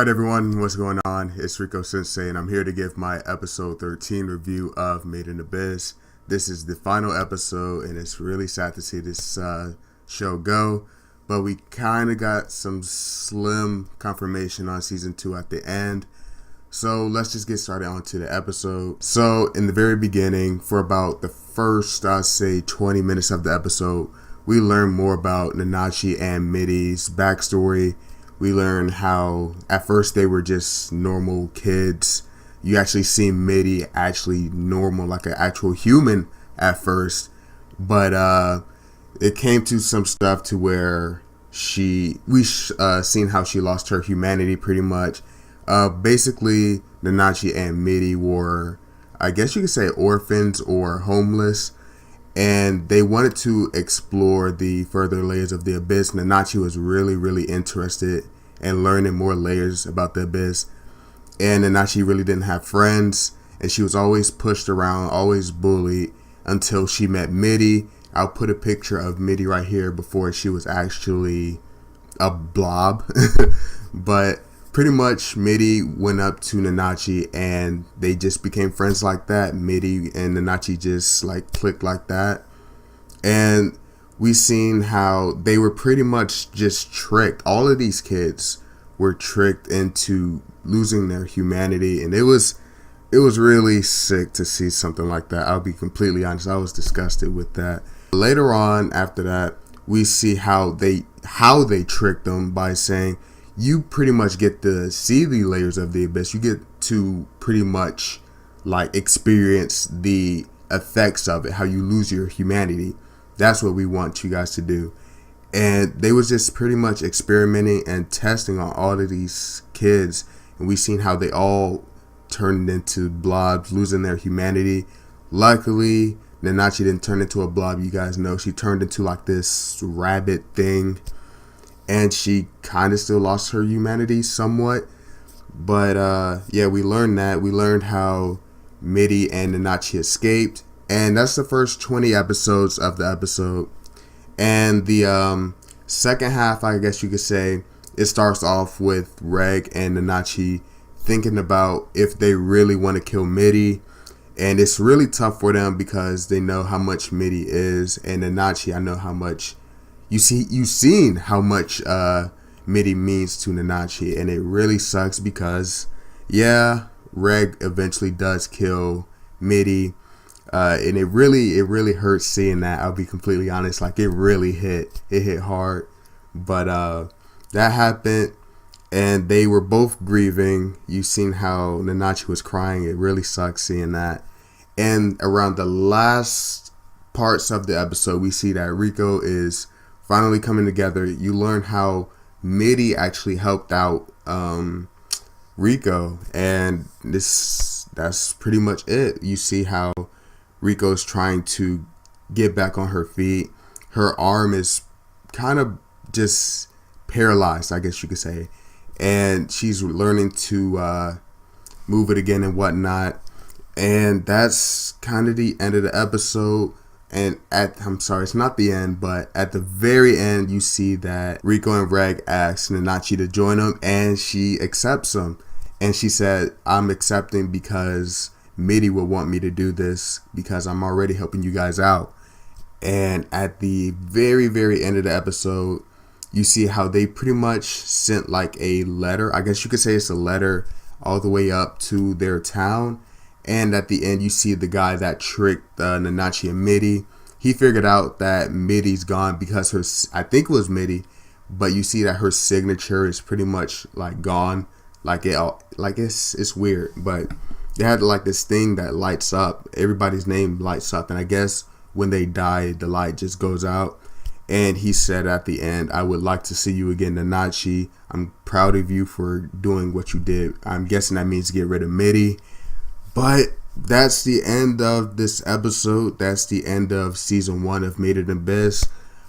Alright everyone, what's going on? It's Rico Sensei and I'm here to give my episode 13 review of Made in Abyss. This is the final episode and it's really sad to see this show go, but we kind of got some slim confirmation on season 2 at the end. So let's just get started onto the episode. So in the very beginning, for about the first, I'd say 20 minutes of the episode, we learn more about Nanachi and Midi's backstory. We learn how at first they were just normal kids. You actually see Midi actually normal, like an actual human at first. But it came to some stuff to where we seen how she lost her humanity pretty much. Basically, Nanachi and Midi were, I guess you could say, orphans or homeless. And they wanted to explore the further layers of the Abyss. Nanachi was really interested in learning more layers about the Abyss. And Nanachi really didn't have friends. And she was always pushed around, always bullied until she met Midi. I'll put a picture of Midi right here before she was actually a blob. But pretty much Midi went up to Nanachi and they just became friends like that. Midi and Nanachi just like clicked like that. And we seen how they were pretty much just tricked. All of these kids were tricked into losing their humanity. And it was really sick to see something like that. I'll be completely honest. I was disgusted with that. Later on after that, we see how they tricked them by saying, you pretty much get to see the layers of the Abyss. You get to pretty much like experience the effects of it, how you lose your humanity. That's what we want you guys to do. And they was just pretty much experimenting and testing on all of these kids. And we seen how they all turned into blobs, losing their humanity. Luckily, Nanachi didn't turn into a blob. You guys know she turned into like this rabbit thing. And she kind of still lost her humanity somewhat. But yeah, we learned that. We learned how Midi and Nanachi escaped. And that's the first 20 episodes of the episode. And the second half, I guess you could say, it starts off with Reg and Nanachi thinking about if they really want to kill Midi. And it's really tough for them because they know how much Midi is. And Nanachi, I know how much... You've seen how much Midi means to Nanachi, and it really sucks because, yeah, Reg eventually does kill Midi, and it really hurts seeing that. I'll be completely honest, like it hit hard, but that happened, and they were both grieving. You've seen how Nanachi was crying. It really sucks seeing that, and around the last parts of the episode, we see that Rico is finally coming together. You learn how Midi actually helped out Rico, and that's pretty much it. You see how Rico's trying to get back on her feet. Her arm is kind of just paralyzed, I guess you could say, and she's learning to move it again and whatnot. And that's kind of the end of the episode. And I'm sorry, it's not the end, but at the very end, you see that Rico and Reg ask Nanachi to join them, and she accepts them. And she said, I'm accepting because Midi will want me to do this because I'm already helping you guys out. And at the very end of the episode, you see how they pretty much sent like a letter. I guess you could say it's a letter all the way up to their town. And at the end, you see the guy that tricked Nanachi and Midi. He figured out that Midi's gone because I think it was Midi, but you see that her signature is pretty much like gone. It's weird, but they had like this thing that lights up. Everybody's name lights up, and I guess when they die, the light just goes out. And he said at the end, I would like to see you again, Nanachi. I'm proud of you for doing what you did. I'm guessing that means get rid of Midi. But that's the end of this episode. That's the end of season 1 of Made in Abyss.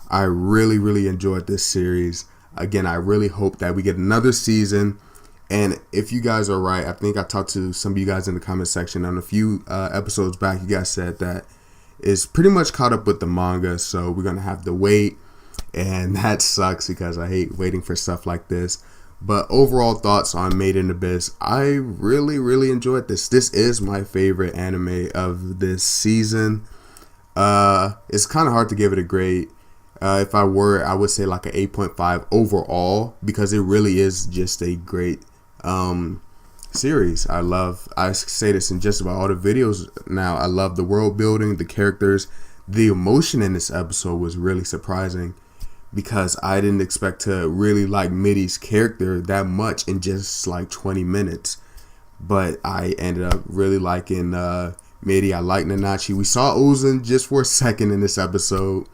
I really enjoyed this series. Again, I really hope that we get another season. And if you guys are right, I think I talked to some of you guys in the comment section on a few episodes back. You guys said that it's pretty much caught up with the manga. So we're going to have to wait. And that sucks because I hate waiting for stuff like this. But overall thoughts on Made in Abyss. I really enjoyed this. This is my favorite anime of this season. It's kind of hard to give it a grade. If I were, I would say like an 8.5 overall, because it really is just a great series. I say this in just about all the videos now. I love the world building, the characters, the emotion in this episode was really surprising, because I didn't expect to really like Midi's character that much in just like 20 minutes. But I ended up really liking Midi. I like Nanachi. We saw Uzun just for a second in this episode.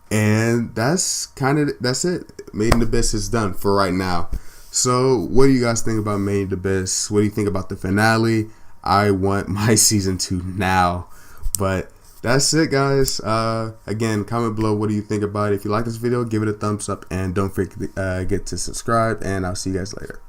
And that's it. Made in Abyss is done for right now. So what do you guys think about Made in Abyss? What do you think about the finale? I want my season 2 now. But that's it, guys. Again, comment below what do you think about it. If you like this video, give it a thumbs up, and don't forget to subscribe, and I'll see you guys later.